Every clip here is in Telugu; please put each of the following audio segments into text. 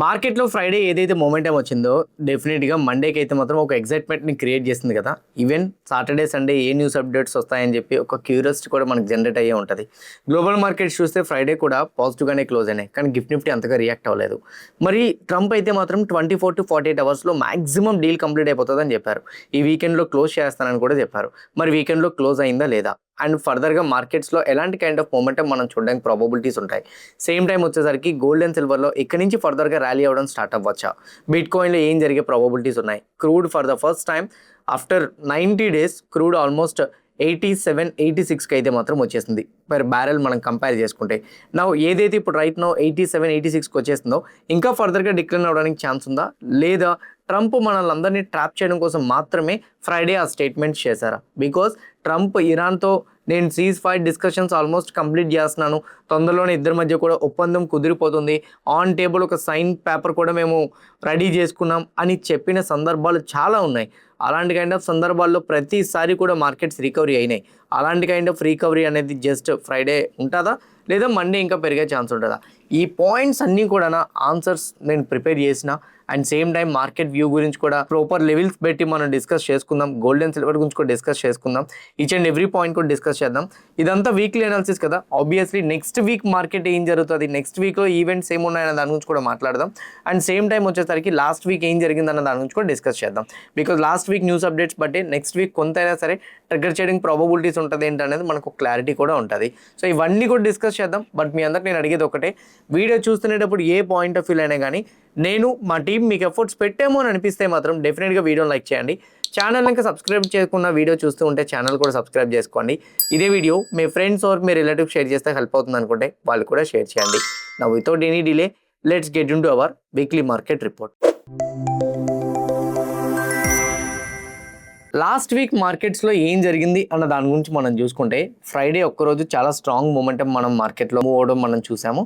మార్కెట్‌లో ఫ్రైడే ఏదైతే మొమెంటమ్ వచ్చిందో, డెఫినిట్‌గా మండేకి అయితే మాత్రం ఒక ఎక్సైట్‌మెంట్‌ని క్రియేట్ చేసింది కదా! ఈవెన్ సాటర్‌డే, సండే ఏ న్యూస్ అప్డేట్స్ వస్తాయని చెప్పి ఒక క్యూరియాసిటీ కూడా మనకు జనరేట్ అయ్యే ఉంటది. గ్లోబల్ మార్కెట్స్ చూస్తే ఫ్రైడే కూడా పాజిటివ్‌గానే క్లోజ్ అయినాయి. కానీ గిఫ్ట్ నిఫ్టీ అంతగా రియాక్ట్ అవ్వలేదు. మరి ట్రంప్ అయితే మాత్రం 24-48 అవర్స్‌లో మాక్సిమం డీల్ కంప్లీట్ అయిపోతదని చెప్పారు. ఈ వీకెండ్‌లో క్లోజ్ చేస్తానని కూడా చెప్పారు. మరి వీకెండ్‌లో క్లోజ్ అయిందా లేదా? అండ్ ఫర్దర్‌గా మార్కెట్స్‌లో ఎలాంటి కైండ్ ఆఫ్ మొమెంటమ్ మనం చూడడానికి ప్రాబబిలిటీస్ ఉంటాయి. సేమ్ టైమ్ వచ్చేసరికి గోల్డ్ అండ్ సిల్వర్‌లో ఇక్కడి నుంచి ఫర్దర్‌గా ర్యాలీ అవ్వడం స్టార్ట్ అవ్వచ్చా? బిట్‌కాయిన్‌లో ఏం జరిగే ప్రాబబిలిటీస్ ఉన్నాయి? Crude for the first time after 90 days crude almost 87, 86కి అయితే మాత్రం వచ్చేసింది. పర్ బ్యారెల్ మనం కంపేర్ చేసుకుంటే. నౌ ఏదైతే ఇప్పుడు రైట్ నౌ 87, 86కి వచ్చేసిందో ఇంకా ఫర్దర్‌గా డిక్లైన్ అవ్వడానికి ఛాన్స్ ఉందా? లేదా ట్రంప్ మనల్నందరినీ ట్రాప్ చేయడం కోసం మాత్రమే ఫ్రైడే ఆ స్టేట్మెంట్స్ చేశారా? బికాజ్ ట్రంప్ ఇరాన్‌తో నేను cease fire discussions almost complete చేస్తున్నాను. తొందరలోనే ఇద్దరి మధ్య కూడా ఒప్పందం కుదిరిపోతుంది. ఆన్ టేబుల్ ఒక సైన్ పేపర్ కూడా మేము రెడీ చేసుకున్నాం అని చెప్పిన సందర్భాలు చాలా ఉన్నాయి. అలాంటి కైండ్ ఆఫ్ సందర్భాల్లో ప్రతిసారి కూడా మార్కెట్స్ రికవరీ అయినాయి. అలాంటి కైండ్ ఆఫ్ రికవరీ అనేది జస్ట్ ఫ్రైడే ఉంటుందా? లేదా మండే ఇంకా పెరిగే ఛాన్స్ ఉంటుందా? ఈ పాయింట్స్ అన్నీ కూడా ఆన్సర్స్ నేను ప్రిపేర్ చేసిన and same time market view గురించి కూడా ప్రాపర్ లెవెల్స్ పెట్టి మనం డిస్కస్ చేసుకుందాం. గోల్డ్ అండ్ సిల్వర్ గురించి కూడా డిస్కస్ చేసుకుందాం. ఈచ్ అండ్ ఎవ్రీ పాయింట్ కూడా డిస్కస్ చేద్దాం. ఇదంతా వీక్లీ అనాలిసిస్ కదా. ఆబ్వియస్లీ నెక్స్ట్ వీక్ మార్కెట్ ఏం జరుగుతుంది, నెక్స్ట్ వీక్లో ఈవెంట్స్ ఏమున్నాయన్న దాని గురించి కూడా మాట్లాడదాం. అండ్ సేమ్ టైం వచ్చేసరికి లాస్ట్ వీక్ ఏం జరిగిందన్న దాని గురించి కూడా డిస్కస్ చేద్దాం. Because last week news updates బట్టి నెక్స్ట్ వీక్ కొంతైనా సరే ట్రిగ్గర్ చేయడానికి ప్రాబబిలిటీస్ ఉంటుంది ఏంటనేది మనకు క్లారిటీ కూడా ఉంటుంది. సో ఇవన్నీ కూడా డిస్కస్ చేద్దాం. బట్ మీ అందరికి నేను అడిగేది ఒకటే, వీడియో చూస్తునేటప్పుడు ఏ పాయింట్ ఆఫ్ వ్యూ అయినా కానీ నేను మా టీం మీకు ఎఫర్ట్స్ పెట్టామో అని అనిపిస్తే మాత్రం డెఫినెట్గా వీడియోని లైక్ చేయండి. ఛానల్ ఇంకా సబ్స్క్రైబ్ చేసుకున్న వీడియో చూస్తూ ఉంటే ఛానల్ కూడా సబ్స్క్రైబ్ చేసుకోండి. ఇదే వీడియో మీ ఫ్రెండ్స్ ఆర్ మీ రిలేటివ్స్ షేర్ చేస్తే హెల్ప్ అవుతుంది అనుకుంటే వాళ్ళు కూడా షేర్ చేయండి. Now without any delay let's get into our weekly market report. Last week మార్కెట్స్లో ఏం జరిగింది అన్న దాని గురించి మనం చూసుకుంటే ఫ్రైడే ఒక్కరోజు చాలా స్ట్రాంగ్ మూమెంటం మనం మార్కెట్లో మూవ్ అవడం మనం చూసాము.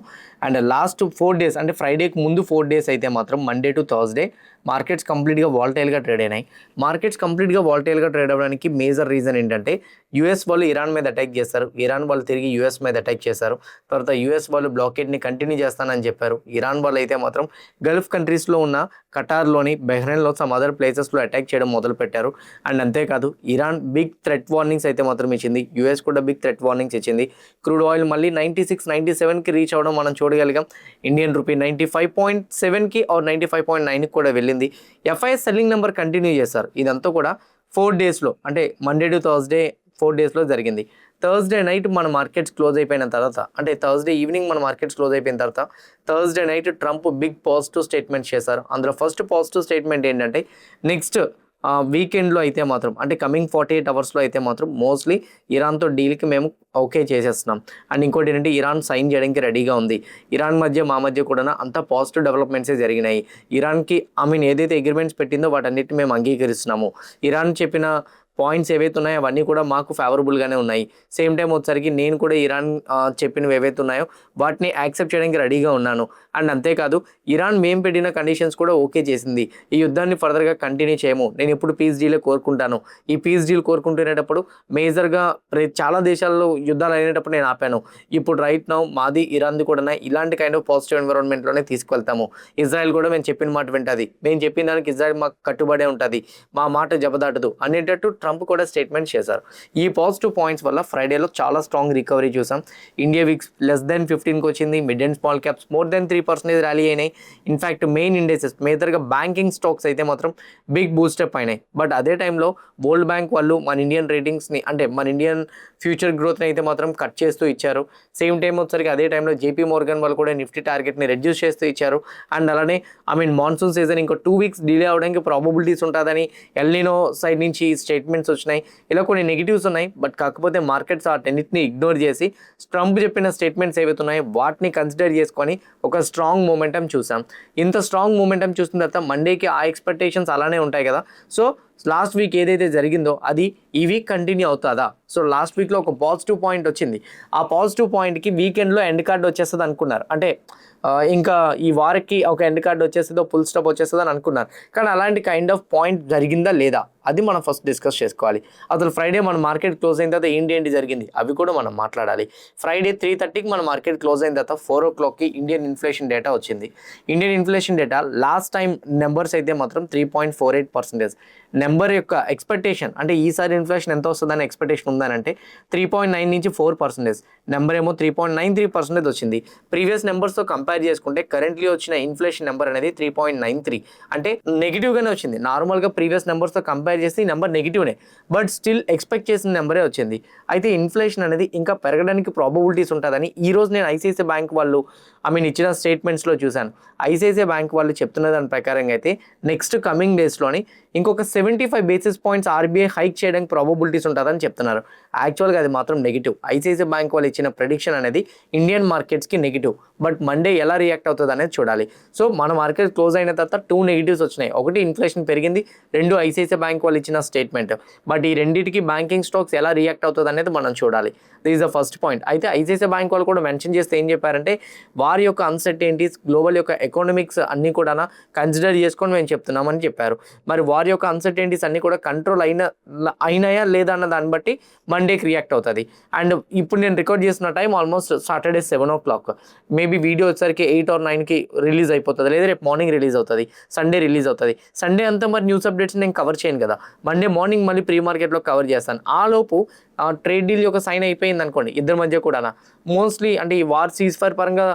అండ్ లాస్ట్ 4 డేస్ అంటే ఫ్రైడేకి ముందు 4 డేస్ అయితే మాత్రం మండే టు థర్స్డే మార్కెట్స్ కంప్లీట్గా వాలటైల్గా ట్రేడ్ అయినాయి. మార్కెట్స్ కంప్లీట్గా వాలటైల్గా ట్రేడ్ అవ్వడానికి మేజర్ రీజన్ ఏంటంటే యూఎస్ వాళ్ళు ఇరాన్ మీద అటాక్ చేస్తారు, ఇరాన్ వాళ్ళు తిరిగి యూఎస్ మీద అటాక్ చేశారు. తర్వాత యూఎస్ వాళ్ళు బ్లాకేడ్ని కంటిన్యూ చేస్తానని చెప్పారు. ఇరాన్ వాళ్ళు అయితే మాత్రం గల్ఫ్ కంట్రీస్లో ఉన్న ఖటార్లోని, బెహ్రెయిన్లో సమ్ అదర్ ప్లేసెస్లో అటాక్ చేయడం మొదలుపెట్టారు. అండ్ అంతేకాదు ఇరాన్ బిగ్ థ్రెట్ వార్నింగ్స్ అయితే మాత్రం ఇచ్చింది. యూఎస్ కూడా బిగ్ థ్రెట్ వార్నింగ్స్ ఇచ్చింది. క్రూడ్ ఆయిల్ మళ్ళీ 96, 97కి రీచ్ అవ్వడం మనం చూడగలిగాం. ఇండియన్ రూపీ 95.7కి ఆర్ 95.9కి కూడా వెళ్ళింది. ఎఫ్ఐఎస్ సెల్లింగ్ నెంబర్ కంటిన్యూ చేశారు. ఇదంతా కూడా 4 డేస్లో అంటే మండే టు థర్స్డే 4 డేస్లో జరిగింది. థర్స్డే నైట్ మన మార్కెట్స్ క్లోజ్ అయిపోయిన తర్వాత అంటే థర్స్డే ఈవినింగ్ మన మార్కెట్స్ క్లోజ్ అయిపోయిన తర్వాత Thursday night Trump big positive statements చేశారు. అందులో ఫస్ట్ పాజిటివ్ స్టేట్మెంట్ ఏంటంటే నెక్స్ట్ వీకెండ్లో అయితే మాత్రం అంటే కమింగ్ 48 అవర్స్లో అయితే మాత్రం మోస్ట్లీ ఇరాన్తో డీల్కి మేము ఓకే చేసేస్తున్నాం. అండ్ ఇంకోటి ఏంటంటే ఇరాన్ సైన్ చేయడానికి రెడీగా ఉంది. ఇరాన్ మధ్య మా మధ్య కూడా అంత పాజిటివ్ డెవలప్మెంట్సే జరిగినాయి. ఇరాన్కి ఏదైతే అగ్రిమెంట్స్ పెట్టిందో వాటన్నిటిని మేము అంగీకరిస్తున్నాము. ఇరాన్ చెప్పిన పాయింట్స్ ఏవైతే ఉన్నాయో అవన్నీ కూడా మాకు ఫేవరబుల్గానే ఉన్నాయి. సేమ్ టైం వచ్చేసరికి నేను కూడా ఇరాన్ చెప్పినవి ఏవైతే ఉన్నాయో వాటిని యాక్సెప్ట్ చేయడానికి రెడీగా ఉన్నాను. అండ్ అంతేకాదు ఇరాన్ మేము పెట్టిన కండిషన్స్ కూడా ఓకే చేసింది. ఈ యుద్ధాన్ని ఫర్దర్గా కంటిన్యూ చేయము. నేను ఎప్పుడు పీస్ డీలే కోరుకుంటాను. ఈ పీస్ డీల్ కోరుకుంటునేటప్పుడు మేజర్గా చాలా దేశాల్లో యుద్ధాలు అయినప్పుడు నేను ఆపాను. ఇప్పుడు రైట్ నౌ మాది ఇరాన్ది కూడా ఇలాంటి కైండ్ ఆఫ్ పాజిటివ్ ఎన్విరాన్మెంట్లోనే తీసుకెళ్తాము. ఇజ్రాయెల్ కూడా మేము చెప్పిన మాట వింటుంది. మేము చెప్పిన దానికి ఇజ్రాయెల్ మాకు కట్టుబడే ఉంటుంది. మా మాట జబదాటదు అనేటట్టు ట్రంప్ కూడా స్టేట్మెంట్ చేశారు. ఈ పాజిటివ్ పాయింట్స్ వల్ల ఫ్రైడేలో చాలా స్ట్రాంగ్ రికవరీ చూసాం. ఇండియా వీక్స్ లెస్ దెన్ 15కి వచ్చింది. Mid and small caps more than 3% rally అయినాయి. ఇన్ఫ్యాక్ట్ మెయిన్ ఇండెక్సెస్ మేజర్గా బ్యాంకింగ్ స్టాక్స్ అయితే మాత్రం బిగ్ బూస్టప్ అయినాయి. బట్ అదే టైంలో వరల్డ్ బ్యాంక్ వాళ్ళు మన ఇండియన్ రేటింగ్స్ని అంటే మన ఇండియన్ ఫ్యూచర్ గ్రోత్ని అయితే మాత్రం కట్ చేస్తూ ఇచ్చారు. సేమ్ టైం వచ్చరికి అదే టైంలో జేపీ మోర్గన్ వాళ్ళు కూడా నిఫ్టీ టార్గెట్ని రెడ్యూస్ చేస్తూ ఇచ్చారు. అండ్ అలానే మాన్సూన్ సీజన్ ఇంకో 2 వీక్స్ డిలే అవడానికి ప్రాబబిలిటీస్ ఉంటుందని ఎల్నినో సైడ్ నుంచి స్టేట్మెంట్స్ వచ్చినాయి. ఇలా కొన్ని నెగిటివ్స్ ఉన్నాయి. బట్ కాకపోతే మార్కెట్స్ వాటన్నిటిని ఇగ్నోర్ చేసి ట్రంప్ చెప్పిన స్టేట్మెంట్స్ ఏవైతే ఉన్నాయో వాటిని కన్సిడర్ చేసుకొని ఒక స్ట్రాంగ్ మూమెంటం చూసాం. ఇంత స్ట్రాంగ్ మూమెంటం చూసిన తర్వాత మండేకి ఆ ఎక్స్పెక్టేషన్స్ అలానే ఉంటాయి కదా. సో లాస్ట్ వీక్ ఏదైతే జరిగిందో అది ఈ వీక్ కంటిన్యూ అవుతుందా? సో లాస్ట్ వీక్లో ఒక పాజిటివ్ పాయింట్ వచ్చింది. ఆ పాజిటివ్ పాయింట్కి వీకెండ్లో ఎండ్ కార్డ్ వచ్చేస్తుంది అనుకున్నారు. అంటే ఇంకా ఈ వారికి ఒక ఎండ్ కార్డ్ వచ్చేస్తుందో ఫుల్ స్టాప్ వచ్చేస్తుంది అని అనుకున్నారు. కానీ అలాంటి కైండ్ ఆఫ్ పాయింట్ జరిగిందా లేదా అది మనం ఫస్ట్ డిస్కస్ చేసుకోవాలి. అసలు ఫ్రైడే మన మార్కెట్ క్లోజ్ అయిన తర్వాత ఏంటి జరిగింది అవి కూడా మనం మాట్లాడాలి. ఫ్రైడే 3:30కి మన మార్కెట్ క్లోజ్ అయిన తర్వాత 4 o'clockకి ఇండియన్ ఇన్ఫ్లేషన్ డేటా వచ్చింది. Indian inflation data last time numbers అయితే మాత్రం 3.48%. నెంబర్ యొక్క ఎక్స్పెక్టేషన్ అంటే ఈసారి ఇన్ఫ్లేషన్ ఎంత వస్తుందని ఎక్స్పెక్టేషన్ ఉందనంటే 3.9 నుంచి 4%. నెంబర్ ఏమో 3.93% వచ్చింది. ప్రీవియస్ నెంబర్స్తో కంపేర్ చేసుకుంటే కరెంట్లీ వచ్చిన ఇన్ఫ్లేషన్ నెంబర్ అనేది 3.93, అంటే నెగిటివ్గానే వచ్చింది. నార్మల్గా ప్రీవియస్ నెంబర్స్తో కంపేర్ చేస్తే ఈ నెంబర్ నెగిటివ్నే, బట్ స్టిల్ ఎక్స్పెక్ట్ చేసిన నెంబరే వచ్చింది. అయితే ఇన్ఫ్లేషన్ అనేది ఇంకా పెరగడానికి ప్రాబబిలిటీస్ ఉంటుందని ఈరోజు నేను ఐసిఐసిఐ బ్యాంక్ వాళ్ళు ఇచ్చిన స్టేట్మెంట్స్లో చూశాను. ఐసిఐసిఐ బ్యాంక్ వాళ్ళు చెప్తున్న దాని ప్రకారంగా అయితే నెక్స్ట్ కమింగ్ డేస్లోని ఇంకొక 75 basis points ఆర్బీఐ హైక్ చేయడానికి ప్రాబబిలిటీస్ ఉంటుందని చెప్తున్నారు. యాక్చువల్గా అది మాత్రం నెగిటివ్. ఐసిఐసిఐ బ్యాంక్ వాళ్ళు ఇచ్చిన ప్రెడిక్షన్ అనేది ఇండియన్ మార్కెట్స్కి నెగిటివ్, బట్ మండే ఎలా రియాక్ట్ అవుతుంది అనేది చూడాలి. సో మన మార్కెట్ క్లోజ్ అయిన తర్వాత 2 negatives వచ్చినాయి. ఒకటి ఇన్ఫ్లేషన్ పెరిగింది, 2 ఐసిఐసిఐ బ్యాంక్ వాళ్ళు ఇచ్చిన స్టేట్మెంట్. బట్ ఈ రెండింటికి బ్యాంకింగ్ స్టాక్స్ ఎలా రియాక్ట్ అవుతుంది అనేది మనం చూడాలి. This is the first point. అయితే ఐసిఐసిఐ బ్యాంక్ వాళ్ళు కూడా మెన్షన్ చేస్తే ఏం చెప్పారంటే వారి యొక్క అన్సర్టెనిటీస్, గ్లోబల్ యొక్క ఎకనామిక్స్ అన్నీ కూడా కన్సిడర్ చేసుకొని మేము చెప్తున్నామని చెప్పారు. మరి వారి యొక్క అన్సర్టెనిటీస్ అన్నీ కూడా కంట్రోల్ అయినాయా లేదా అన్న దాన్ని బట్టి మండేకి రియాక్ట్ అవుతుంది. అండ్ ఇప్పుడు నేను రికార్డ్ చేసిన time almost Saturday 7 o'clock. Maybe video వచ్చేసరికి 8 or 9కి రిలీజ్ అయిపోతుంది, లేదా రేపు మార్నింగ్ రిలీజ్ అవుతుంది, సండే రిలీజ్ అవుతుంది. సండే అంతా మరి న్యూస్ అప్డేట్స్ నేను కవర్ చేయను కదా, మండే మార్నింగ్ మళ్ళీ ప్రీ మార్కెట్లో కవర్ చేస్తాను. ఆ లోపు ట్రేడ్ డీల్ యొక్క సైన్ అయిపోయింది అనుకోండి ఇద్దరి మధ్య కూడా, మోస్ట్లీ అంటే ఈ వార్ సీజ్ ఫైర్ పరంగా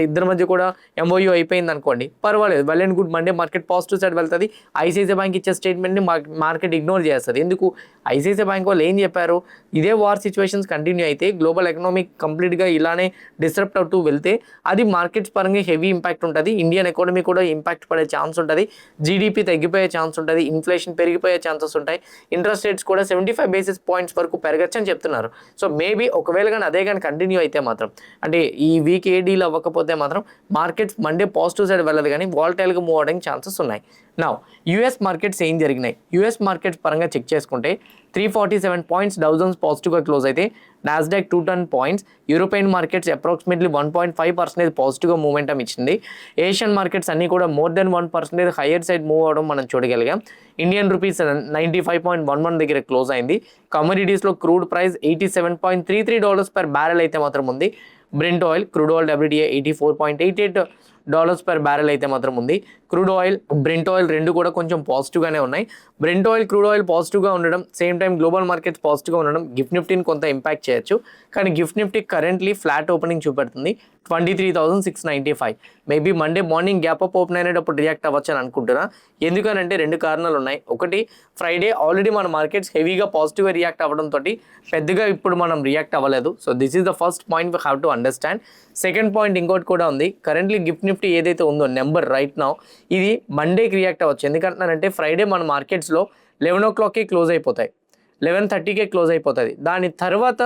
ఇద్దరి మధ్య కూడా ఎంఓయూ అయిపోయింది అనుకోండి, పర్వాలేదు, well and good. Monday market positive side వెళ్తుంది. ఐసిఐసిఐ బ్యాంక్ ఇచ్చే స్టేట్మెంట్ని మార్కెట్ ఇగ్నోర్ చేస్తుంది. ఎందుకు? ఐసిఐసిఐ బ్యాంక్ వాళ్ళు ఏం చెప్పారు, ఇదే వార్ సిచ్యువేషన్స్ కంటిన్యూ అయితే గ్లోబల్ ఎకనామిక్ కంప్లీట్గా ఇలానే డిస్టర్బ్ అవుతూ వెళ్తే అది మార్కెట్స్ పరంగా హెవీ ఇంపాక్ట్ ఉంటుంది, ఇండియన్ ఎకానమీ కూడా ఇంపాక్ట్ పడే ఛాన్స్ ఉంటుంది, జీడిపి తగ్గిపోయే ఛాన్స్ ఉంటుంది, ఇన్ఫ్లేషన్ పెరిగిపోయే ఛాన్సెస్ ఉంటాయి, ఇంట్రెస్ట్ రేట్స్ కూడా 75 basis points వరకు పెరగచ్చు అని చెప్తున్నారు. సో మేబీ ఒకవేళ కానీ అదే కానీ కంటిన్యూ అయితే మాత్రం, అంటే ఈ వీక్ ఏ డీల్ అవ్వకపోతే మాత్రం మార్కెట్స్ మండే పాజిటివ్ సైడ్ వెళ్ళదు కానీ వాలటైల్గా మూవ్ అవడానికి ఛాన్సెస్ ఉన్నాయి. నా యుఎస్ మార్కెట్స్ ఏం జరిగినాయి? యుఎస్ మార్కెట్స్ పరంగా చెక్ చేసుకుంటే 347 points డౌ జోన్స్ పాజిటివ్గా క్లోజ్ అయితే, Nasdaq 210 points, European markets approximately 1.5% పాజిటివ్గా మూవ్మెంటం ఇచ్చింది. ఏషియన్ మార్కెట్స్ అన్నీ కూడా more than 1% higher side move అవడం మనం చూడగలిగాం. ఇండియన్ రూపీస్ 95.11 దగ్గర క్లోజ్ అయింది. కమోడిటీస్లో క్రూడ్ ప్రైస్ $87.33 per barrel అయితే మాత్రం ఉంది. Brent oil, crude oil WTI $84.88 per barrel అయితే మాత్రం ఉంది. క్రూడ్ ఆయిల్, బ్రెంట్ ఆయిల్ రెండు కూడా కొంచెం పాజిటివ్గానే ఉన్నాయి. బ్రెంట్ ఆయిల్, క్రూడ్ ఆయిల్ పాజిటివ్గా ఉండడం, సేమ్ టైం గ్లోబల్ మార్కెట్స్ పాజిటివ్గా ఉండడం గిఫ్ట్ నిఫ్టీని కొంత ఇంపాక్ట్ చేయొచ్చు. కానీ gift Nifty currently flat opening చూపెడుతుంది 23,695. Maybe Monday morning gap up open అయినప్పుడు రియాక్ట్ అవ్వచ్చు అని అనుకుంటున్నా. ఎందుకనంటే 2 కారణాలు ఉన్నాయి. ఒకటి, ఫ్రైడే ఆల్రెడీ మన మార్కెట్స్ హెవీగా పాజిటివ్గా రియాక్ట్ అవ్వడంతో పెద్దగా ఇప్పుడు మనం రియాక్ట్ అవ్వలేదు. So this is the first point we have to understand. Second point ఇంకోటి కూడా ఉంది. కరెంట్లీ గిఫ్ట్ నిఫ్టీ ఏదైతే ఉందో నెంబర్ రైట్ నౌ ఇది మండేకి రియాక్ట్ అవ్వచ్చు. ఎందుకంటున్నానంటే ఫ్రైడే మన మార్కెట్స్లో 11 o'clockకి క్లోజ్ అయిపోతాయి, 11:30కే క్లోజ్ అయిపోతుంది. దాని తర్వాత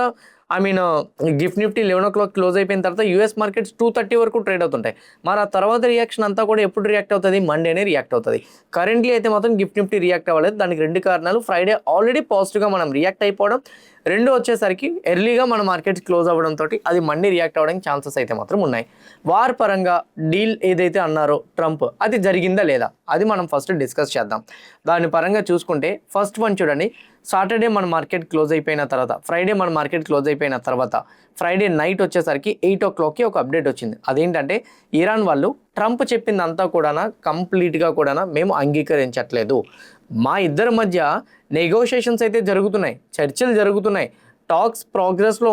గిఫ్ట్ నిఫ్టీ 11 o'clock క్లోజ్ అయిపోయిన తర్వాత యూఎస్ మార్కెట్స్ 2:30 వరకు ట్రేడ్ అవుతుంటాయి. మరి ఆ తర్వాత రియాక్షన్ అంతా కూడా ఎప్పుడు రియాక్ట్ అవుతుంది? మండేనే రియాక్ట్ అవుతుంది. కరెంట్లీ అయితే మాత్రం గిఫ్ట్ నిఫ్టీ రియాక్ట్ అవ్వలేదు. దానికి 2 కారణాలు. ఫ్రైడే ఆల్రెడీ పాజిటివ్గా మనం రియాక్ట్ అయిపోవడం, 2 వచ్చేసరికి ఎర్లీగా మన మార్కెట్స్ క్లోజ్ అవ్వడంతో అది మండే రియాక్ట్ అవ్వడానికి ఛాన్సెస్ అయితే మాత్రం ఉన్నాయి. వార్ పరంగా డీల్ ఏదైతే అన్నారో ట్రంప్, అది జరిగిందా లేదా అది మనం ఫస్ట్ డిస్కస్ చేద్దాం. దాని పరంగా చూసుకుంటే ఫస్ట్ వన్ చూడండి, సాటర్డే మన మార్కెట్ క్లోజ్ అయిపోయిన తర్వాత, ఫ్రైడే మన మార్కెట్ క్లోజ్ అయిపోయిన తర్వాత ఫ్రైడే నైట్ వచ్చేసరికి 8 o'clockకి ఒక అప్డేట్ వచ్చింది. అదేంటంటే ఇరాన్ వాళ్ళు ట్రంప్ చెప్పిందంతా కూడా కంప్లీట్గా కూడా మేము అంగీకరించట్లేదు, మా ఇద్దరి మధ్య నెగోషియేషన్స్ అయితే జరుగుతున్నాయి, చర్చలు జరుగుతున్నాయి, టాక్స్ ప్రోగ్రెస్లో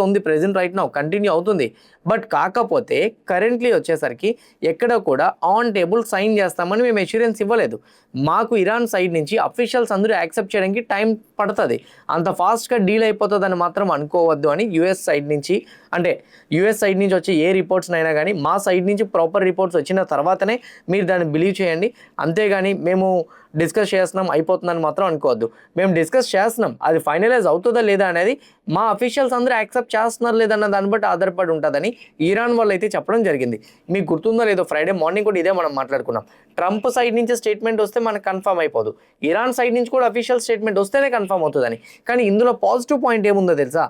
ఉంది ప్రెజెంట్ రైట్ నౌ కంటిన్యూ అవుతుంది. బట్ కాకపోతే కరెంట్లీ వచ్చేసరికి ఎక్కడ కూడా ఆన్ టేబుల్ సైన్ చేస్తామని మేము అష్యూరెన్స్ ఇవ్వలేదు. మాకు ఇరాన్ సైడ్ నుంచి అఫీషియల్స్ అందరూ యాక్సెప్ట్ చేయడానికి టైం పడుతుంది, అంత ఫాస్ట్గా డీల్ అయిపోతుందని మాత్రం అనుకోవద్దు అని యూఎస్ సైడ్ నుంచి వచ్చే ఏ రిపోర్ట్స్ అయినా కానీ మా సైడ్ నుంచి ప్రాపర్ రిపోర్ట్స్ వచ్చిన తర్వాతనే మీరు దాన్ని బిలీవ్ చేయండి. అంతేగాని మేము డిస్కస్ చేస్తున్నాం అయిపోతుందని మాత్రం అనుకోవద్దు. మేము డిస్కస్ చేస్తున్నాం, అది ఫైనలైజ్ అవుతుందా లేదా అనేది మా అఫీషియల్స్ అందరూ యాక్సెప్ట్ చేస్తున్నారు లేదన్న దాన్ని బట్టి ఆధారపడి ఉంటుందని ఇరాన్ వాళ్ళు అయితే చెప్పడం జరిగింది. మీకు గుర్తుందో లేదో ఫ్రైడే మార్నింగ్ కూడా ఇదే మనం మాట్లాడుకున్నాం. ట్రంప్ సైడ్ నుంచి స్టేట్మెంట్ వస్తే మనకు కన్ఫర్మ్ అయిపోదు, ఇరాన్ సైడ్ నుంచి కూడా అఫీషియల్ స్టేట్మెంట్ వస్తేనే కన్ఫర్మ్ అవుతుందని. కానీ ఇందులో పాజిటివ్ పాయింట్ ఏముందో తెలుసా,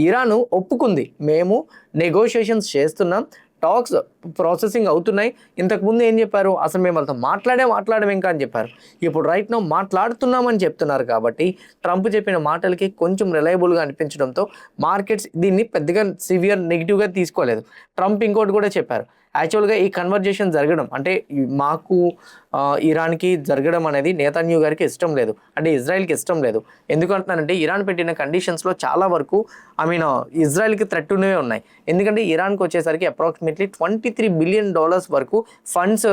ఇరాన్ ఒప్పుకుంది మేము నెగోషియేషన్స్ చేస్తున్నాం, టాక్స్ ప్రాసెసింగ్ అవుతున్నాయి. ఇంతకుముందు ఏం చెప్పారు, అసలు మేము వాళ్ళతో మాట్లాడడం ఇంకా అని చెప్పారు. ఇప్పుడు రైట్ నో మాట్లాడుతున్నామని చెప్తున్నారు. కాబట్టి ట్రంప్ చెప్పిన మాటలకి కొంచెం రిలయబుల్గా అనిపించడంతో మార్కెట్స్ దీన్ని పెద్దగా సివియర్ నెగిటివ్గా తీసుకోలేదు. ట్రంప్ ఇంకోటి కూడా చెప్పారు, యాక్చువల్గా ఈ కన్వర్జేషన్ జరగడం అంటే మాకు ఇరాన్కి జరగడం అనేది నేతన్యూ గారికి ఇష్టం లేదు, అంటే ఇజ్రాయెల్కి ఇష్టం లేదు. ఎందుకంటున్నారంటే ఇరాన్ పెట్టిన కండిషన్స్లో చాలా వరకు ఇజ్రాయెల్కి థ్రెట్ ఉన్నవే ఉన్నాయి. ఎందుకంటే ఇరాన్కి వచ్చేసరికి అప్రాక్సిమేట్లీ $23 బిలియన్ వరకు ఫండ్స్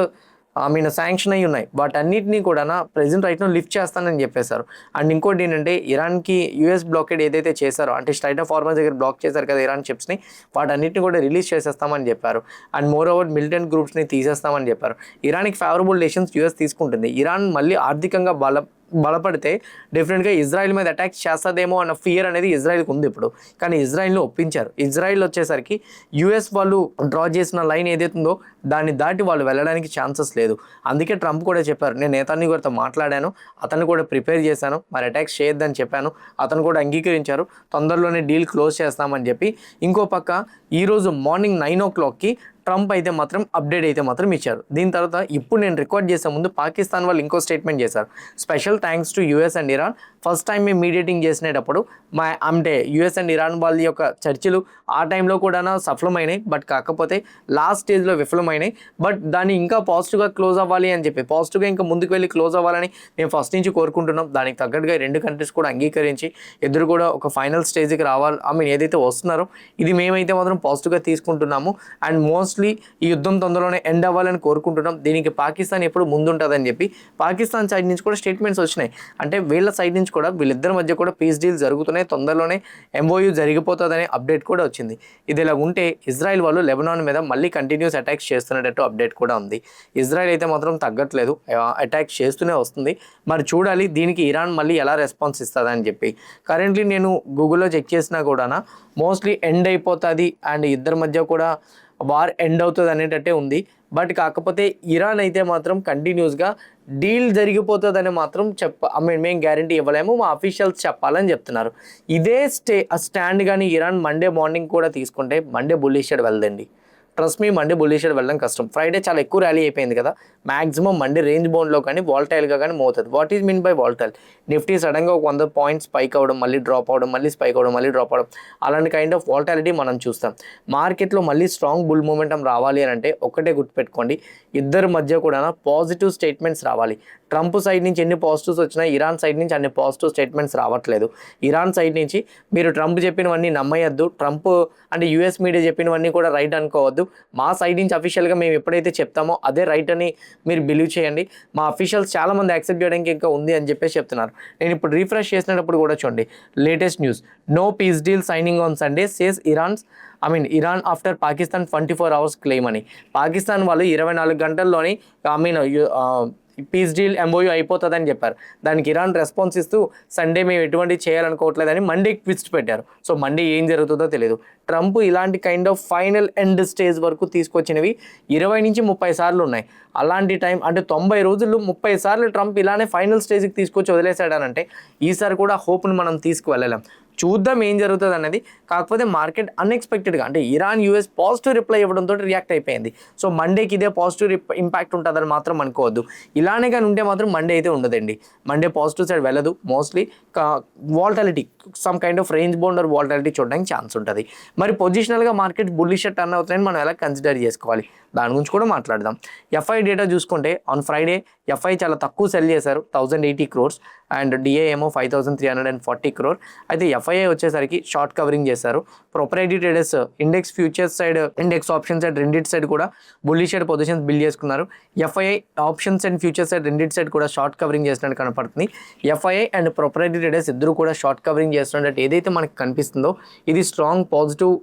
శాంక్షన్ అయ్యి ఉన్నాయి. వాటన్నిటినీ కూడా ప్రెజెంట్ రైట్ను లిఫ్ట్ చేస్తానని చెప్పేశారు. అండ్ ఇంకోటి ఏంటంటే ఇరాన్కి యూఎస్ బ్లాకేడ్ ఏదైతే చేశారో, అంటే స్ట్రైట్ ఆఫ్ హార్మజ్ దగ్గర బ్లాక్ చేశారు కదా ఇరాన్ షిప్స్ని, వాటన్నిటిని కూడా రిలీజ్ చేసేస్తామని చెప్పారు. అండ్ మోర్ ఓవర్ మిలిటెంట్ గ్రూప్స్ని తీసేస్తామని చెప్పారు. ఇరాన్కి ఫేవరబుల్ డెసిషన్స్ యూఎస్ తీసుకుంటుంది. ఇరాన్ మళ్ళీ ఆర్థికంగా బలపడితే డెఫినెట్గా ఇజ్రాయెల్ మీద అటాక్స్ చేస్తుందేమో అన్న ఫియర్ అనేది ఇజ్రాయెల్కి ఉంది ఇప్పుడు. కానీ ఇజ్రాయెల్ని ఒప్పించారు. ఇజ్రాయెల్ వచ్చేసరికి యూఎస్ వాళ్ళు డ్రా చేసిన లైన్ ఏదైతుందో దాన్ని దాటి వాళ్ళు వెళ్ళడానికి ఛాన్సెస్ లేదు. అందుకే ట్రంప్ కూడా చెప్పారు, నేను నేతాన్యూ గారితో మాట్లాడాను, అతను కూడా ప్రిపేర్ చేశాను, మరి అటాక్స్ చేయొద్దని చెప్పాను, అతను కూడా అంగీకరించారు, తొందరలోనే డీల్ క్లోజ్ చేస్తామని చెప్పి. ఇంకో పక్క ఈరోజు మార్నింగ్ 9 o'clockకి ట్రంప్ అయితే మాత్రం అప్డేట్ అయితే మాత్రం ఇచ్చారు. దీని తర్వాత ఇప్పుడు నేను రికార్డ్ చేసే ముందు పాకిస్తాన్ వాళ్ళు ఇంకో స్టేట్మెంట్ చేశారు, special thanks to US and Iran, first time మేము మీడియేటింగ్ చేసినప్పుడు అంటే యూఎస్ అండ్ ఇరాన్ వాళ్ళ యొక్క చర్చలు ఆ టైంలో కూడా సఫలమైనాయి, బట్ కాకపోతే లాస్ట్ స్టేజ్లో విఫలమైనాయి. బట్ దాన్ని ఇంకా పాజిటివ్గా క్లోజ్ అవ్వాలి అని చెప్పి, పాజిటివ్గా ఇంకా ముందుకు వెళ్ళి క్లోజ్ అవ్వాలని మేము ఫస్ట్ నుంచి కోరుకుంటున్నాం. దానికి తగ్గట్టుగా 2 కంట్రీస్ కూడా అంగీకరించి ఇద్దరు కూడా ఒక ఫైనల్ స్టేజ్కి రావాలి, ఏదైతే వస్తున్నారో ఇది మేమైతే మాత్రం పాజిటివ్గా తీసుకుంటున్నాము. అండ్ మోస్ట్లీ ఈ యుద్ధం తొందరలోనే ఎండ్ అవ్వాలని కోరుకుంటున్నాం. దీనికి పాకిస్తాన్ ఎప్పుడు ముందుంటుందని చెప్పి పాకిస్తాన్ సైడ్ నుంచి కూడా స్టేట్మెంట్స్ వచ్చినాయి. అంటే వీళ్ళ సైడ్ నుంచి కూడా వీళ్ళిద్దరి మధ్య కూడా పీస్ డీల్ జరుగుతున్నాయి, తొందరలోనే ఎంఓయూ జరిగిపోతుందనే అప్డేట్ కూడా వచ్చింది. ఇది ఇలా ఉంటే ఇజ్రాయెల్ వాళ్ళు లెబనాన్ మీద మళ్ళీ కంటిన్యూస్ అటాక్స్ చేస్తున్నట్టు అప్డేట్ కూడా ఉంది. ఇజ్రాయెల్ అయితే మాత్రం తగ్గట్లేదు, అటాక్ చేస్తూనే వస్తుంది. మరి చూడాలి దీనికి ఇరాన్ మళ్ళీ ఎలా రెస్పాన్స్ ఇస్తుందని చెప్పి. కరెంట్లీ నేను గూగుల్లో చెక్ చేసినా కూడా మోస్ట్లీ ఎండ్ అయిపోతుంది అండ్ ఇద్దరి మధ్య కూడా వార్ ఎండ్ అవుతుంది అనేటట్టే ఉంది. బట్ కాకపోతే ఇరాన్ అయితే మాత్రం కంటిన్యూస్గా డీల్ జరిగిపోతుందని మాత్రం మేము గ్యారంటీ ఇవ్వలేము, మా అఫీషియల్స్ చెప్పాలని చెప్తున్నారు. ఇదే స్టాండ్ కానీ ఇరాన్ మండే మార్నింగ్ కూడా తీసుకుంటే మండే బుల్లిష్ సైడ్ వెళ్ళదండి. Trust me, Monday bullish side వెళ్ళడం కష్టం. ఫ్రైడే చాలా ఎక్కువ ర్యాలీ అయిపోయింది కదా, మ్యాక్సిమం మండే రేంజ్ బౌండ్లో కానీ వాల్టైల్గా కానీ మోతుంది. What is mean by volatile? Nifty సడన్గా ఒక 100 పాయింట్స్ స్పైక్ అవ్వడం, మళ్ళీ డ్రాప్ అవ్వడం, మళ్ళీ స్పైక్ అవ్వడం, మళ్ళీ డ్రాప్ అవ్వడం, అలాంటి కైండ్ ఆఫ్ వాల్టాలిటీ మనం చూస్తాం. మార్కెట్లో మళ్ళీ స్ట్రాంగ్ బుల్ మూమెంటం రావాలి అని అంటే ఒక్కటే గుర్తుపెట్టుకోండి, ఇద్దరి మధ్య కూడా పాజిటివ్ స్టేట్మెంట్స్ రావాలి. ట్రంప్ సైడ్ నుంచి ఎన్ని పాజిటివ్స్ వచ్చినా ఇరాన్ సైడ్ నుంచి అన్ని పాజిటివ్ స్టేట్మెంట్స్ రావట్లేదు. ఇరాన్ సైడ్ నుంచి మీరు ట్రంప్ చెప్పినవన్నీ నమ్మయ్యద్దు, ట్రంప్ అంటే యూఎస్ మీడియా చెప్పినవన్నీ కూడా రైట్ అనుకోవద్దు. మా సైడ్ నుంచి అఫీషియల్గా మేము ఎప్పుడైతే చెప్తామో అదే రైట్ అని మీరు బిలీవ్ చేయండి. మా అఫీషియల్స్ చాలామంది యాక్సెప్ట్ చేయడానికి ఇంకా ఉంది అని చెప్పేసి చెప్తున్నారు. నేను ఇప్పుడు రీఫ్రెష్ చేసినప్పుడు కూడా చూడండి, latest news, no peace deal signing on Sunday says Iran after Pakistan 24 hours claim అని. పాకిస్తాన్ వాళ్ళు 24 గంటల్లోని పీస్ డీల్ ఎంఓయూ అయిపోతుందని చెప్పారు. దానికి ఇరాన్ రెస్పాన్స్ ఇస్తూ సండే మేము ఎటువంటి చేయాలనుకోవట్లేదని మండే ట్విస్ట్ పెట్టారు. సో మండే ఏం జరుగుతుందో తెలియదు. ట్రంప్ ఇలాంటి kind of final end stage వరకు తీసుకొచ్చినవి 20 నుంచి 30 సార్లు ఉన్నాయి. అలాంటి టైం అంటే 90 రోజుల్లో 30 సార్లు ట్రంప్ ఇలానే ఫైనల్ స్టేజ్కి తీసుకొచ్చి వదిలేశాడనంటే ఈసారి కూడా హోప్ను మనం తీసుకువెళ్ళలేం. చూద్దాం ఏం జరుగుతుంది అన్నది. కాకపోతే మార్కెట్ అన్ఎక్స్పెక్టెడ్గా అంటే ఇరాన్ యూఎస్ పాజిటివ్ రిప్లై ఇవ్వడంతో రియాక్ట్ అయిపోయింది. సో మండేకి ఇదే పాజిటివ్ ఇంపాక్ట్ ఉంటుందని మాత్రం అనుకోవద్దు. ఇలానే కానీ ఉంటే మాత్రం మండే అయితే ఉండదండి. మండే పాజిటివ్ సైడ్ వెళ్ళదు. Mostly volatility some kind of range bound or volatility చూడడానికి ఛాన్స్ ఉంటుంది. మరి పొజిషనల్గా మార్కెట్ బుల్లిష్ టర్న్ అవుతాయని మనం ఎలా కన్సిడర్ చేసుకోవాలి దాని గురించి కూడా మాట్లాడదాం. ఎఫ్ఐ డేటా చూసుకుంటే ఆన్ ఫ్రైడే ఎఫ్ఐ చాలా తక్కువ సెల్ చేశారు, 1080 crores, అండ్ డిఏ ఏమో 5340 crore. అయితే ఎఫ్ఐఐ వచ్చేసరికి షార్ట్ కవరింగ్ చేశారు. Proprietary traders index futures side, index option side రెండిటి సైడ్ కూడా బుల్లిష్ సైడ్ పొజిషన్స్ బిల్డ్ చేసుకున్నారు. FII options and futures side రెండిటి సైడ్ కూడా షార్ట్ కవరింగ్ చేసినట్టు కనపడుతుంది. ఎఫ్ఐఐ అండ్ ప్రొపరైటరీ ట్రేడర్స్ ఇద్దరు కూడా షార్ట్ కవరింగ్ చేస్తున్నట్టు ఏదైతే మనకి కనిపిస్తుందో ఇది స్ట్రాంగ్ పాజిటివ్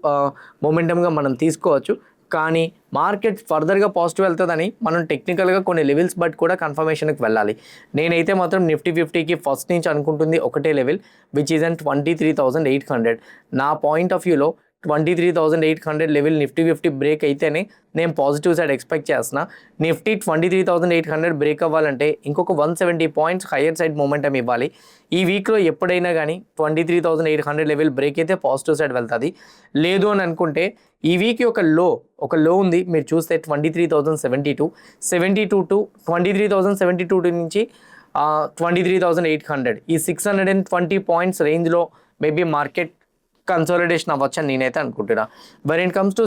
మొమెంటమ్గా మనం తీసుకోవచ్చు. కానీ మార్కెట్ ఫర్దర్గా పాజిటివ్ వెళ్తుందని మనం టెక్నికల్గా కొన్ని లెవెల్స్ బట్ కూడా కన్ఫర్మేషన్కి వెళ్ళాలి. నేనైతే మాత్రం నిఫ్టీ 50కి ఫస్ట్ నుంచి అనుకుంటుంది ఒకటే లెవెల్, విచ్ ఈజ్ అండ్ 23,800. నా పాయింట్ ఆఫ్ వ్యూలో 23,800 లెవెల్ నిఫ్టీ 50 బ్రేక్ అయితేనే నేను పాజిటివ్ సైడ్ ఎక్స్పెక్ట్ చేస్తున్నా. నిఫ్టీ 23,800 బ్రేక్ అవ్వాలంటే ఇంకొక 170 పాయింట్స్ హయ్యర్ సైడ్ మూమెంటం ఇవ్వాలి. ఈ వీక్లో ఎప్పుడైనా కానీ 23,800 లెవెల్ బ్రేక్ అయితే పాజిటివ్ సైడ్ వెళ్తుంది. లేదు అని అనుకుంటే ఈ వీక్ ఒక లో ఉంది, మీరు చూస్తే 23,072 టు 23,072 నుంచి 23,800 ఈ 620 పాయింట్స్ రేంజ్లో మేబీ మార్కెట్ కన్సాలిడేషన్ అవ్వచ్చు అని నేనైతే అనుకుంటున్నా. When it comes to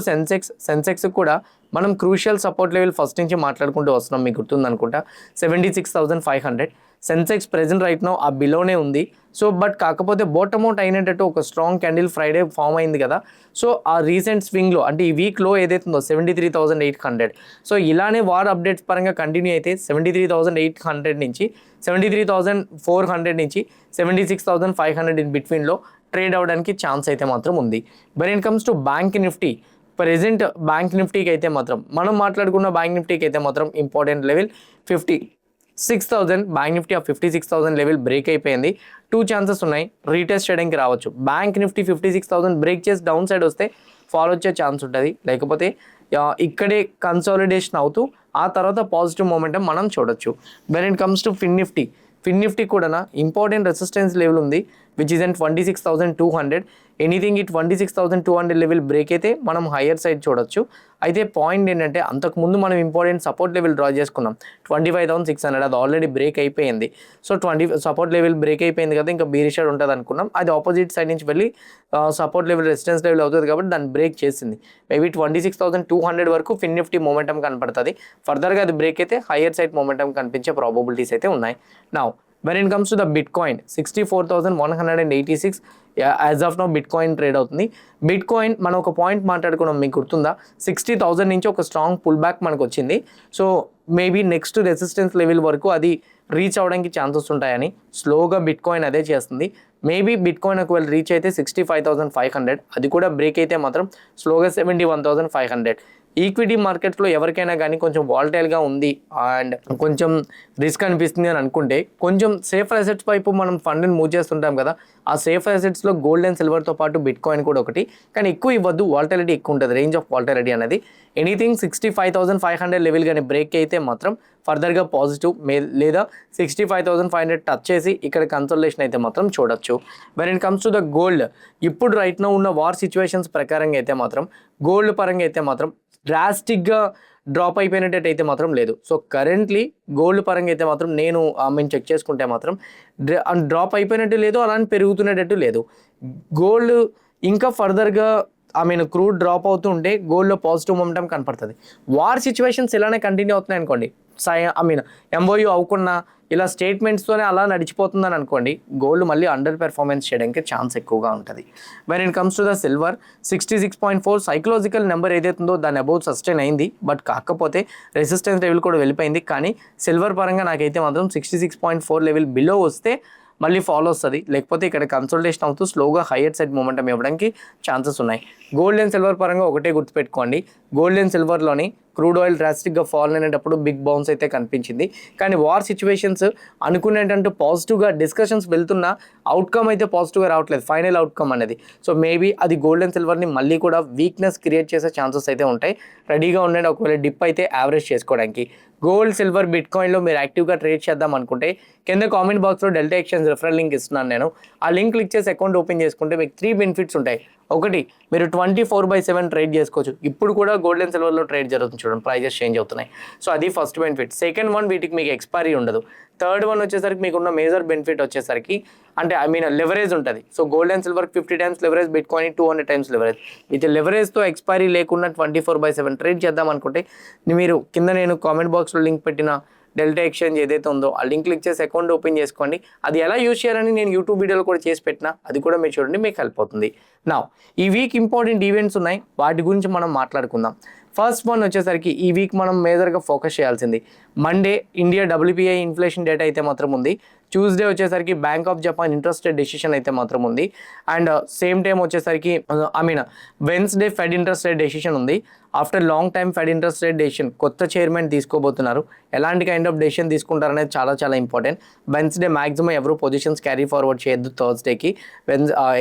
Sensex కూడా మనం క్రూషియల్ సపోర్ట్ లెవెల్ ఫస్ట్ నుంచి మాట్లాడుకుంటూ వస్తున్నాం, మీకు గుర్తుందనుకుంటా 76,500. సెన్సెక్స్ ప్రెజెంట్ రైట్ నో ఆ బిలోనే ఉంది. సో బట్ కాకపోతే బాటమ్ అవుట్ అయినట్టు ఒక స్ట్రాంగ్ క్యాండిల్ ఫ్రైడే ఫామ్ అయింది కదా. సో ఆ రీసెంట్ స్వింగ్లో అంటే ఈ వీక్లో ఏదైతుందో 73,800. సో ఇలానే వార్ అప్డేట్స్ పరంగా కంటిన్యూ అయితే 73,800 నుంచి 73,400 నుంచి 76,500 ఇన్ బిట్వీన్లో ట్రేడ్ అవ్వడానికి ఛాన్స్ అయితే మాత్రం ఉంది. But in comes to bank Nifty, present bank నిఫ్టీకి అయితే మాత్రం మనం మాట్లాడుకున్న బ్యాంక్ నిఫ్టీకి అయితే మాత్రం ఇంపార్టెంట్ లెవెల్ 56,000. బ్యాంక్ నిఫ్టీ ఆ 56,000 లెవెల్ బ్రేక్ అయిపోయింది. 2 ఛాన్సెస్ ఉన్నాయి రీటెస్ట్ చేయడానికి రావచ్చు. బ్యాంక్ నిఫ్టీ 56,000 బ్రేక్ చేసి డౌన్ సైడ్ వస్తే ఫాలో వచ్చే ఛాన్స్ ఉంటుంది, లేకపోతే ఇక్కడే కన్సాలిడేషన్ అవుతూ ఆ తర్వాత పాజిటివ్ మూమెంటం మనం చూడొచ్చు. When it comes to Fin Nifty కూడా ఇంపార్టెంట్ రెసిస్టెన్స్ లెవెల్ ఉంది, విచ్ ఈజ్ అండ్ 26,200. ఎనీథింగ్ ఈ 26,200 లెవెల్ బ్రేక్ అయితే మనం హయ్యర్ సైడ్ చూడొచ్చు. అయితే పాయింట్ ఏంటంటే అంతకుముందు మనం ఇంపార్టెంట్ సపోర్ట్ లెవెల్ డ్రా చేసుకున్నాం 25,600, అది ఆల్రెడీ బ్రేక్ అయిపోయింది. సో సపోర్ట్ లెవెల్ బ్రేక్ అయిపోయింది కదా, ఇంకా బీరిష్ ఉంటుంది అనుకున్నాం. అది ఆపోజిట్ సైడ్ నుంచి వెళ్ళి సపోర్ట్ లెవెల్ రెసిస్టెన్స్ లెవెల్ అవుతుంది కాబట్టి దాన్ని బ్రేక్ చేసింది. మేబీ 26,200 వరకు ఫిన్ నిఫ్టీ మూమెంటం కనపడుతుంది. ఫర్దర్గా అది బ్రేక్ అయితే హయ్యర్ సైడ్ మూమెంటం కనిపించే ప్రాబబిలిటీస్ అయితే ఉన్నాయి. Now when it comes to the bitcoin 64,186 as of now bitcoin trade అవుతుంది. బిట్కాయిన్ మనం ఒక పాయింట్ మాట్లాడుకున్నాం, మీకు గుర్తుందా, 60,000 నుంచి ఒక స్ట్రాంగ్ పుల్ బ్యాక్ మనకు వచ్చింది. So maybe next resistance level వరకు అది రీచ్ అవ్వడానికి ఛాన్సెస్ ఉంటాయని స్లోగా బిట్కాయిన్ అదే చేస్తుంది. మేబీ బిట్కాయిన్ ఒకవేళ రీచ్ అయితే 65,500, అది కూడా బ్రేక్ అయితే మాత్రం స్లోగా 71,500. ఈక్విటీ మార్కెట్లో ఎవరికైనా కానీ కొంచెం వాలటైల్గా ఉంది అండ్ కొంచెం రిస్క్ అనిపిస్తుంది అని అనుకుంటే కొంచెం సేఫ్ అసెట్స్ వైపు మనం ఫండ్ని మూవ్ చేస్తుంటాం కదా. ఆ సేఫ్ అసెట్స్లో గోల్డ్ అండ్ సిల్వర్తో పాటు బిట్కాయిన్ కూడా ఒకటి, కానీ ఎక్కువ ఇవ్వద్దు, వాలటాలిటీ ఎక్కువ ఉంటుంది. రేంజ్ ఆఫ్ వాలటాలిటీ అనేది ఎనీథింగ్ 65,500 లెవెల్ కానీ బ్రేక్ అయితే మాత్రం ఫర్దర్గా పాజిటివ్ లేదా 65,500 టచ్ చేసి ఇక్కడ కన్సల్టేషన్ అయితే మాత్రం చూడొచ్చు. When it comes to the gold, ఇప్పుడు రైట్ నో ఉన్న వార్ సిచ్యువేషన్స్ ప్రకారంగా అయితే మాత్రం గోల్డ్ పరంగా అయితే మాత్రం డ్రాస్టిక్గా డ్రాప్ అయిపోయినట్టు అయితే మాత్రం లేదు. సో కరెంట్లీ గోల్డ్ పరంగా అయితే మాత్రం నేను చెక్ చేసుకుంటే మాత్రం డ్రాప్ అయిపోయినట్టు లేదు, అలానే పెరుగుతున్నట్టు లేదు. గోల్డ్ ఇంకా ఫర్దర్గా క్రూడ్ డ్రాప్ అవుతూ ఉంటే గోల్డ్లో పాజిటివ్ మొమెంటం కనపడుతుంది. వార్ సిచ్యువేషన్స్ ఇలానే కంటిన్యూ అవుతున్నాయి అనుకోండి, ఎంఓయూ అవ్వకుండా ఇలా స్టేట్మెంట్స్తోనే అలా నడిచిపోతుందని అనుకోండి, గోల్డ్ మళ్ళీ అండర్ పెర్ఫార్మెన్స్ చేయడానికి ఛాన్స్ ఎక్కువగా ఉంటుంది. When it comes to the silver 66.4 psychological number ఏదైతుందో దాని అబౌవ్ సస్టైన్ అయింది, బట్ కాకపోతే రెసిస్టెన్స్ లెవెల్ కూడా వెళ్ళిపోయింది. కానీ సిల్వర్ పరంగా నాకైతే మాత్రం 66.4 లెవెల్ బిలో వస్తే మళ్ళీ ఫాలో వస్తుంది, లేకపోతే ఇక్కడ కన్సల్టేషన్ అవుతూ స్లోగా హయ్యర్ సైడ్ మూమెంటం ఇవ్వడానికి ఛాన్సెస్ ఉన్నాయి. గోల్డ్ అండ్ సిల్వర్ పరంగా ఒకటే గుర్తుపెట్టుకోండి, గోల్డ్ అండ్ సిల్వర్లోని క్రూడ్ ఆయిల్ డ్రాస్టిక్గా ఫాల్ అయినప్పుడు బిగ్ బౌన్స్ అయితే కనిపించింది. కానీ వార్ సిచ్యువేషన్స్ అనుకునేటట్టు పాజిటివ్గా డిస్కషన్స్ వెళ్తున్నా అవుట్కమ్ అయితే పాజిటివ్గా రావట్లేదు, ఫైనల్ అవుట్కమ్ అనేది. సో మేబీ అది గోల్డ్ అండ్ సిల్వర్ని మళ్ళీ కూడా వీక్నెస్ క్రియేట్ చేసే ఛాన్సెస్ అయితే ఉంటాయి. రెడీగా ఉండండి ఒకవేళ డిప్ అయితే యావరేజ్ చేసుకోవడానికి. గోల్డ్ సిల్వర్ బిట్కాయిన్లో మీరు యాక్టివ్గా ట్రేడ్ చేద్దాం అనుకుంటే కింద కామెంట్ బాక్స్లో డెల్టా ఎక్స్చేంజ్ రిఫరల్ లింక్ ఇస్తున్నాను నేను. ఆ లింక్ క్లిక్ చేసి అకౌంట్ ఓపెన్ చేసుకుంటే మీకు 3 బెనిఫిట్స్ ఉంటాయి. ఒకటి, మీరు 24/7 ట్రేడ్ చేసుకోవచ్చు. ఇప్పుడు కూడా గోల్డ్ అండ్ సిల్వర్లో ట్రేడ్ జరుగుతుంది చూడండి, ప్రైజెస్ చేంజ్ అవుతున్నాయి. సో అది ఫస్ట్ బెనిఫిట్. సెకండ్ వన్, వీటికి మీకు ఎక్స్పైరీ ఉండదు. థర్డ్ వన్ వచ్చేసరికి మీకున్న మేజర్ బెనిఫిట్ వచ్చేసరికి అంటే లెవరేజ్ ఉంటుంది. So gold and silver 50 times leverage, bitcoin 200 times leverage. ఇది లెవరేజ్తో ఎక్స్పైరీ లేకుండా 24/7 ట్రేడ్ చేద్దాం అనుకుంటే మీరు కింద నేను కామెంట్ బాక్స్లో లింక్ పెట్టిన డెల్టా ఎక్స్చేంజ్ ఏదైతే ఉందో ఆ లింక్ క్లిక్ చేసి అకౌంట్ ఓపెన్ చేసుకోండి. అది ఎలా యూజ్ చేయాలని నేను యూట్యూబ్ వీడియోలో కూడా చేసి పెట్టినా, అది కూడా మీరు చూడండి, మీకు హెల్ప్ అవుతుంది. నా ఈ వీక్ ఇంపార్టెంట్ ఈవెంట్స్ ఉన్నాయి, వాటి గురించి మనం మాట్లాడుకుందాం. ఫస్ట్ వన్ వచ్చేసరికి ఈ వీక్ మనం మేజర్గా ఫోకస్ చేయాల్సింది Monday India WPI inflation data అయితే మాత్రం ఉంది. ట్యూస్డే వచ్చేసరికి Bank of Japan interest rate decision అయితే మాత్రం ఉంది. అండ్ సేమ్ టైం వచ్చేసరికి Wednesday Fed interest rate decision ఉంది. After long time Fed interest rate decision కొత్త చైర్మన్ తీసుకోబోతున్నారు. ఎలాంటి కైండ్ ఆఫ్ డెసిషన్ తీసుకుంటారనేది చాలా చాలా ఇంపార్టెంట్. వెన్స్డే మాక్సిమం ఎవరు పొజిషన్స్ క్యారీ ఫార్వర్డ్ చేయొద్దు. థర్స్డేకి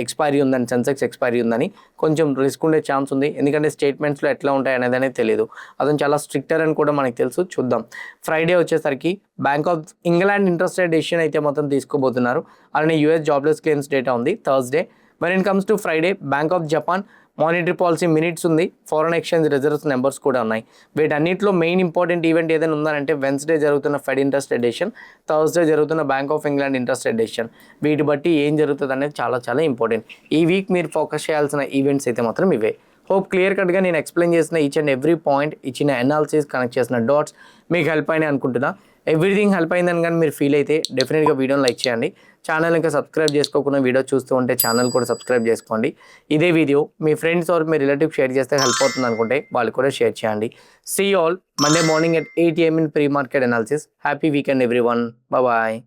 ఎక్స్పైరీ ఉందని, సెన్సెక్స్ ఎక్స్పైరీ ఉందని కొంచెం రిస్క్ ఉండే ఛాన్స్ ఉంది. ఎందుకంటే స్టేట్మెంట్స్లో ఎట్లా ఉంటాయి అనేది తెలియదు. అతను చాలా స్ట్రిక్టర్ అని కూడా మనకు తెలుసు. చూద్దాం. ఫ్రైడే వచ్చేసరికి Bank of England interest rate decision అయితే మొత్తం తీసుకోబోతున్నారు. అలానే యూఎస్ జాబ్లెస్ క్లెయిమ్స్ డేటా ఉంది Thursday. When it comes to Friday bank of Japan monetary policy minutes ఉంది. ఫారెన్ ఎక్స్చేంజ్ రిజర్వ్స్ నెంబర్స్ కూడా ఉన్నాయి. వీటన్నిటిలో మెయిన్ ఇంపార్టెంట్ ఈవెంట్ ఏదైనా ఉందంటే వెన్స్డే జరుగుతున్న Fed interest rate decision, Thursday జరుగుతున్న bank of England interest rate decision. వీటి బట్టి ఏం జరుగుతుంది అనేది చాలా చాలా ఇంపార్టెంట్. ఈ వీక్ మీరు ఫోకస్ చేయాల్సిన ఈవెంట్స్ అయితే మాత్రం ఇవే. హోప్ క్లియర్ కట్గా నేను ఎక్స్ప్లెయిన్ చేసిన ఈచ్ అండ్ ఎవ్రీ పాయింట్, ఇచ్చిన అనాలిసిస్, కనెక్ట్ చేసిన డాట్స్ మీకు హెల్ప్ అయినాయి అనుకుంటున్నా. ఎవ్రీథింగ్ హెల్ప్ అయిందని కానీ మీరు ఫీల్ అయితే డెఫినెట్గా వీడియోని లైక్ చేయండి. ఛానల్ ఇంకా సబ్స్క్రైబ్ చేసుకోకుండా వీడియో చూస్తూ ఉంటే ఛానల్ కూడా సబ్స్క్రైబ్ చేసుకోండి. ఇదే వీడియో మీ ఫ్రెండ్స్ ఆర్ మీ రిలేటివ్ షేర్ చేస్తే హెల్ప్ అవుతుంది అనుకుంటే వాళ్ళు కూడా షేర్ చేయండి. See all Monday morning at 8 AM in pre-market analysis. Happy weekend everyone. Bye bye.